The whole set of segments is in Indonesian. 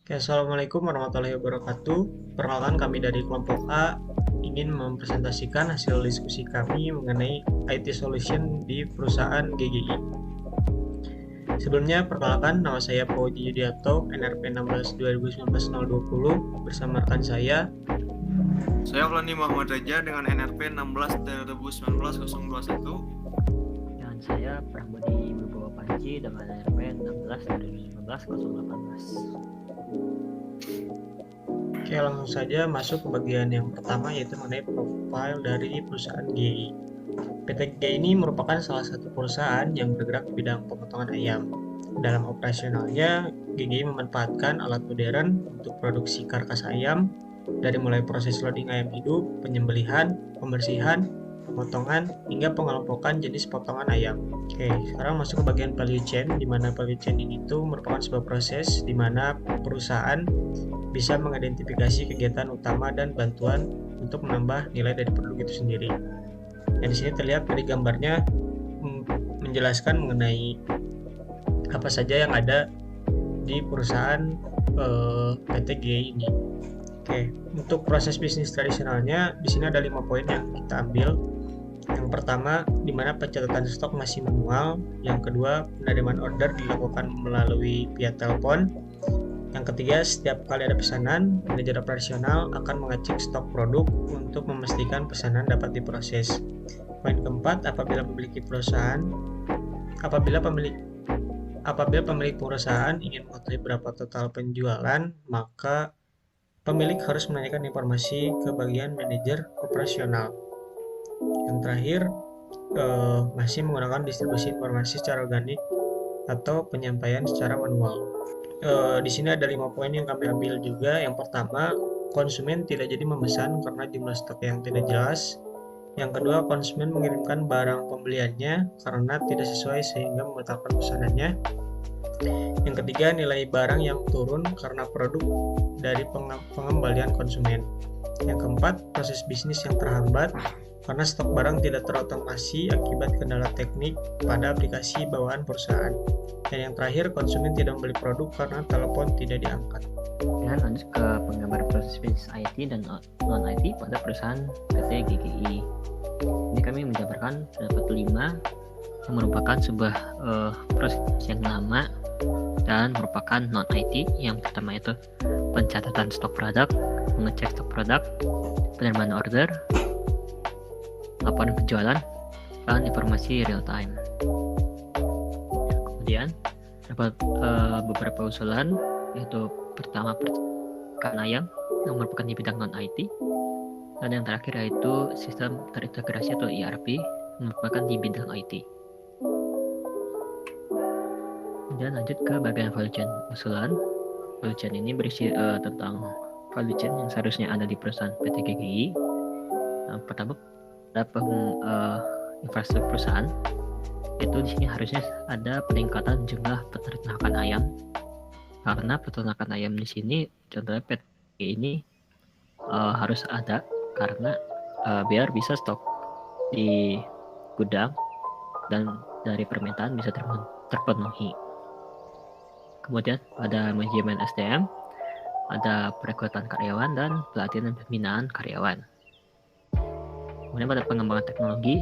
Oke, Assalamualaikum warahmatullahi wabarakatuh. Perkenalkan kami dari kelompok A ingin mempresentasikan hasil diskusi kami mengenai IT solution di perusahaan GGI. Sebelumnya, perkenalkan nama saya Pauji Yudiarto, NRP 16 2019 020 bersama rekan saya. Saya Flandi Muhammad Reja dengan NRP 16 2019 021. Dan saya Prabudi Wibowo Panji dengan NRP 16 2019 018. Oke, langsung saja masuk ke bagian yang pertama, yaitu mengenai profil dari perusahaan GGI. PT GGI ini merupakan salah satu perusahaan yang bergerak di bidang pemotongan ayam. Dalam operasionalnya, GGI memanfaatkan alat modern untuk produksi karkas ayam, dari mulai proses loading ayam hidup, penyembelihan, pembersihan, pemotongan, hingga pengelompokan jenis potongan ayam. Oke, sekarang masuk ke bagian value chain, di mana value chain ini tuh merupakan sebuah proses di mana perusahaan bisa mengidentifikasi kegiatan utama dan bantuan untuk menambah nilai dari produk itu sendiri. Dan di sini terlihat dari gambarnya menjelaskan mengenai apa saja yang ada di perusahaan PT GGI ini. Oke, untuk proses bisnis tradisionalnya di sini ada 5 poin yang kita ambil. Yang pertama, di mana pencatatan stok masih manual. Yang kedua, penerimaan order dilakukan melalui via telepon. Yang ketiga, setiap kali ada pesanan, manajer operasional akan mengecek stok produk untuk memastikan pesanan dapat diproses. Poin keempat, apabila pemilik perusahaan ingin mengetahui berapa total penjualan, maka pemilik harus menanyakan informasi ke bagian manajer operasional. Yang terakhir, masih menggunakan distribusi informasi secara organik atau penyampaian secara manual. Di sini ada 5 poin yang kami ambil juga. Yang pertama, konsumen tidak jadi memesan karena jumlah stok yang tidak jelas. Yang kedua, konsumen mengirimkan barang pembeliannya karena tidak sesuai sehingga membatalkan pesanannya. Yang ketiga, nilai barang yang turun karena produk dari pengembalian konsumen. Yang keempat, proses bisnis yang terhambat karena stok barang tidak terotomasi akibat kendala teknik pada aplikasi bawaan perusahaan. Dan yang terakhir, konsumen tidak membeli produk karena telepon tidak diangkat. Dan lanjut ke penggambaran proses bisnis IT dan non-IT pada perusahaan PT GGI. Ini kami menjabarkan terdapat 5 yang merupakan sebuah proses yang lama dan merupakan non-IT. Yang pertama itu pencatatan stok produk, mengecek stok produk, penerimaan order, laporan penjualan, dan informasi real time. Kemudian dapat beberapa usulan, yaitu pertama peternakan ayam yang merupakan di bidang non-IT, dan yang terakhir yaitu sistem terintegrasi atau ERP yang merupakan di bidang IT. Kemudian lanjut ke bagian value chain usulan. Value chain ini berisi tentang value chain yang seharusnya ada di perusahaan PT GGI. Yang pertama, ada infrastruktur perusahaan. Itu di sini harusnya ada peningkatan jumlah peternakan ayam. Karena peternakan ayam di sini, contohnya PT GGI ini harus ada karena biar bisa stok di gudang dan dari permintaan bisa terpenuhi. Kemudian ada manajemen SDM, ada perekrutan karyawan, dan pelatihan dan pembinaan karyawan. Kemudian pada pengembangan teknologi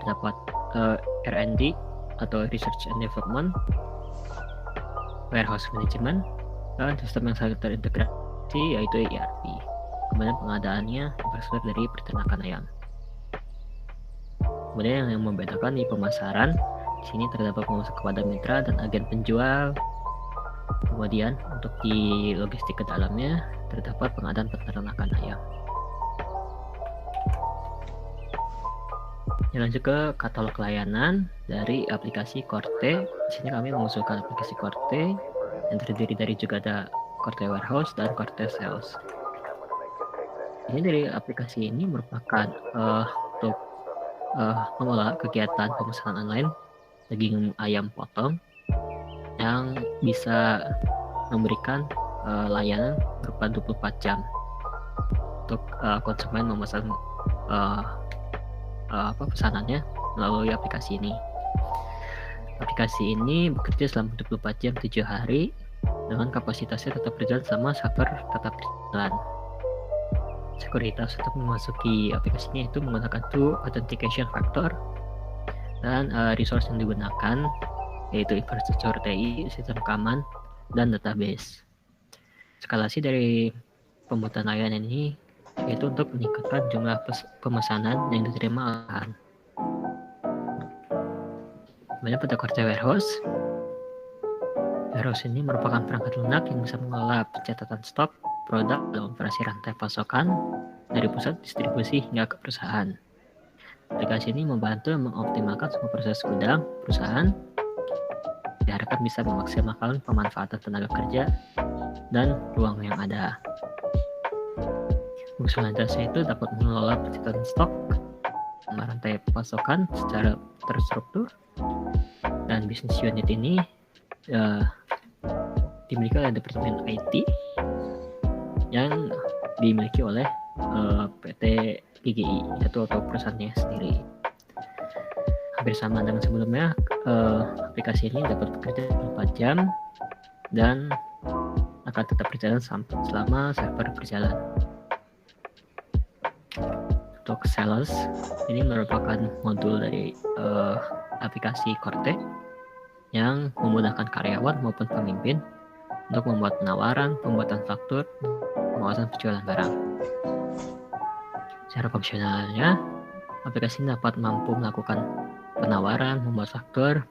terdapat R&D atau Research and Development, warehouse management, dan sistem yang saling terintegrasi yaitu ERP. Kemudian pengadaannya infrastruktur dari peternakan ayam. Kemudian yang membedakan di pemasaran, di sini terdapat pemasok kepada mitra dan agen penjual. Kemudian untuk di logistik ke dalamnya terdapat pengadaan peternakan ayam. Lanjut ke katalog layanan dari aplikasi Korte. Di sini kami mengusulkan aplikasi Korte yang terdiri dari juga ada Korte Warehouse dan Korte Sales. Ini dari aplikasi ini merupakan untuk mengelola kegiatan pemesanan online daging ayam potong yang bisa memberikan layanan berupa 24 jam untuk konsumen memesan pesanannya melalui aplikasi ini. Aplikasi ini bekerja selama 24 jam 7 hari dengan kapasitasnya tetap berjalan selama server tetap berjalan. Sekuritas untuk memasuki aplikasinya itu menggunakan two authentication factor, dan resource yang digunakan yaitu infrastruktur TI, sistem keamanan, dan database. Eskalasi dari pembuatan layanan ini yaitu untuk meningkatkan jumlah pemesanan yang diterima olahan. Kemudian pada Cortei Warehouse. Warehouse ini merupakan perangkat lunak yang bisa mengelola pencatatan stok, produk, dan operasi rantai pasokan dari pusat distribusi hingga ke perusahaan. Aplikasi ini membantu mengoptimalkan semua proses gudang perusahaan. Diharapkan bisa memaksimalkan pemanfaatan tenaga kerja dan ruang yang ada. Fungsionalitasnya itu dapat mengelola pencatatan stok, rantai pasokan secara terstruktur, dan bisnis unit ini dimiliki oleh Departemen IT yang dimiliki oleh PT GGI atau perusahaannya sendiri. Hampir sama dengan sebelumnya, aplikasi ini dapat bekerja 24 jam dan akan tetap berjalan selama server berjalan. Untuk Sales, ini merupakan modul dari aplikasi Cortei yang memudahkan karyawan maupun pemimpin untuk membuat penawaran, pembuatan faktur, pengawasan penjualan barang. Secara fungsionalnya, aplikasi ini dapat mampu melakukan penawaran, membuat faktur,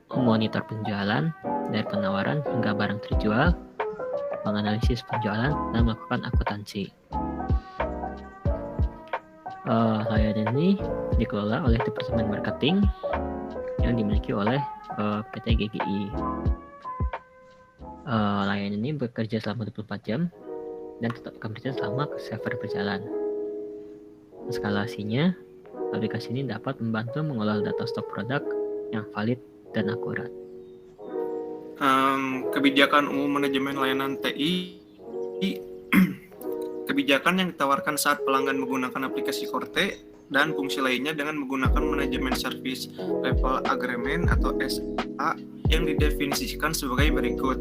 memonitor penjualan dari penawaran hingga barang terjual, menganalisis penjualan, dan melakukan akuntansi. Layanan ini dikelola oleh Departemen Marketing yang dimiliki oleh PT GGI. Layanan ini bekerja selama 24 jam dan tetap akan berjalan selama server berjalan. Eskalasinya, aplikasi ini dapat membantu mengolah data stok produk yang valid dan akurat. Kebijakan umum manajemen layanan TI. Kebijakan yang ditawarkan saat pelanggan menggunakan aplikasi Cortei dan fungsi lainnya dengan menggunakan manajemen service level agreement atau SA yang didefinisikan sebagai berikut,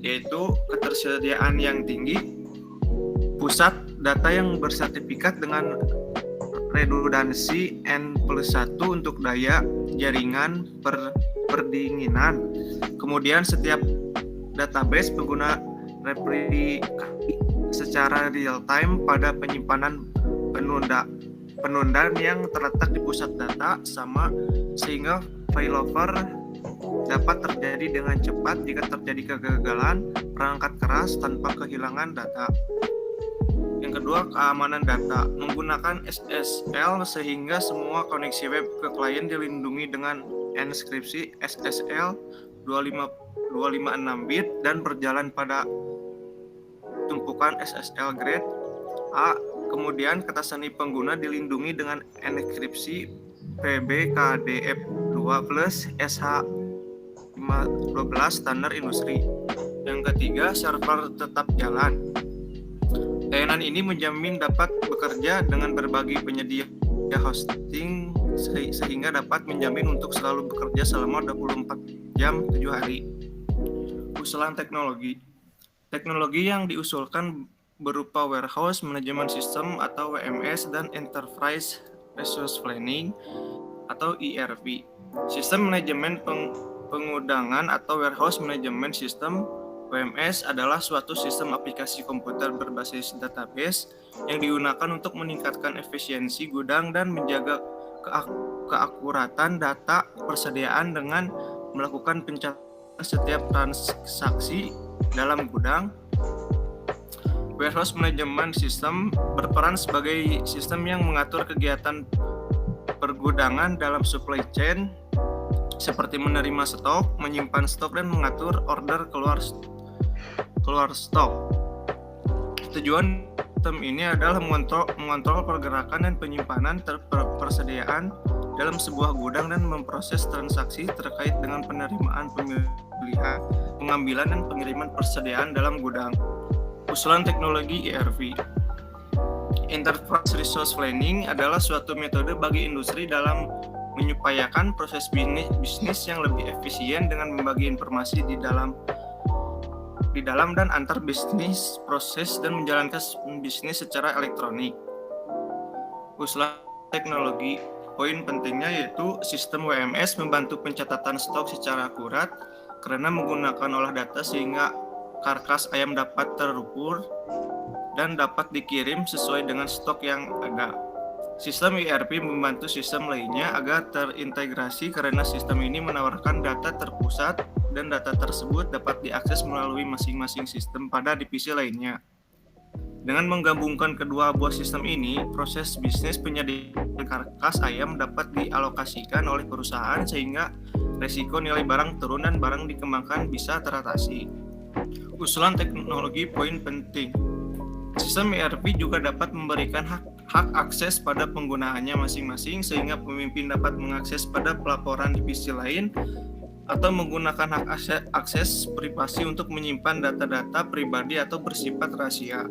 yaitu ketersediaan yang tinggi, pusat data yang bersertifikat dengan redundansi N+1 untuk daya jaringan perdinginan. Kemudian setiap database pengguna replikasi secara real time pada penyimpanan penundaan yang terletak di pusat data sama, sehingga failover dapat terjadi dengan cepat jika terjadi kegagalan perangkat keras tanpa kehilangan data. Yang kedua, keamanan data menggunakan SSL sehingga semua koneksi web ke klien dilindungi dengan enkripsi SSL 256 bit dan berjalan pada tumpukan SSL grade A. Kemudian kata-sandi pengguna dilindungi dengan enkripsi PBKDF2 plus SH512 standar industri. Yang ketiga, server tetap jalan. Layanan ini menjamin dapat bekerja dengan berbagai penyedia hosting sehingga dapat menjamin untuk selalu bekerja selama 24 jam 7 hari. Usulan teknologi. Teknologi yang diusulkan berupa Warehouse Management System atau WMS dan Enterprise Resource Planning atau ERP. Sistem manajemen pengudangan atau Warehouse Management System WMS adalah suatu sistem aplikasi komputer berbasis database yang digunakan untuk meningkatkan efisiensi gudang dan menjaga keakuratan data persediaan dengan melakukan pencatatan setiap transaksi dalam gudang. Warehouse Management System berperan sebagai sistem yang mengatur kegiatan pergudangan dalam supply chain seperti menerima stok, menyimpan stok, dan mengatur order keluar stok. Tujuan sistem ini adalah mengontrol pergerakan dan penyimpanan persediaan dalam sebuah gudang dan memproses transaksi terkait dengan penerimaan, pemilihan, pengambilan, dan pengiriman persediaan dalam gudang. Usulan teknologi ERP. Enterprise Resource Planning adalah suatu metode bagi industri dalam menyupayakan proses bisnis yang lebih efisien dengan membagi informasi di dalam di dalam dan antar bisnis, proses, dan menjalankan bisnis secara elektronik. Usulan teknologi, poin pentingnya yaitu sistem WMS membantu pencatatan stok secara akurat karena menggunakan olah data sehingga karkas ayam dapat terukur dan dapat dikirim sesuai dengan stok yang ada. Sistem ERP membantu sistem lainnya agar terintegrasi karena sistem ini menawarkan data terpusat dan data tersebut dapat diakses melalui masing-masing sistem pada divisi lainnya. Dengan menggabungkan kedua buah sistem ini, proses bisnis penyediaan karkas ayam dapat dialokasikan oleh perusahaan sehingga resiko nilai barang turun dan barang dikembangkan bisa teratasi. Usulan teknologi poin penting. Sistem ERP juga dapat memberikan hak akses pada penggunaannya masing-masing sehingga pemimpin dapat mengakses pada pelaporan divisi lain atau menggunakan hak akses privasi untuk menyimpan data-data pribadi atau bersifat rahasia.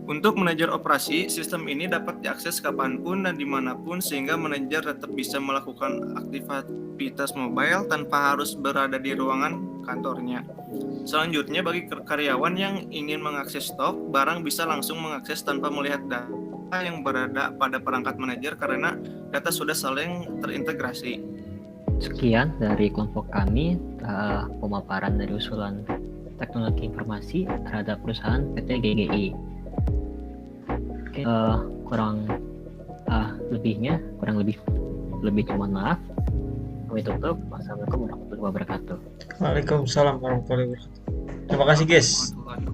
Untuk manajer operasi, sistem ini dapat diakses kapanpun dan dimanapun sehingga manajer tetap bisa melakukan aktivitas mobile tanpa harus berada di ruangan kantornya. Selanjutnya, bagi karyawan yang ingin mengakses stok, barang bisa langsung mengakses tanpa melihat data yang berada pada perangkat manajer karena data sudah saling terintegrasi. Sekian dari kelompok kami pemaparan dari usulan teknologi informasi terhadap perusahaan PT GGI. Oke, kurang lebih mohon maaf. Kami tutup. Wassalamualaikum warahmatullahi wabarakatuh. Waalaikumsalam warahmatullahi wabarakatuh. Terima kasih guys. Warahmatullahi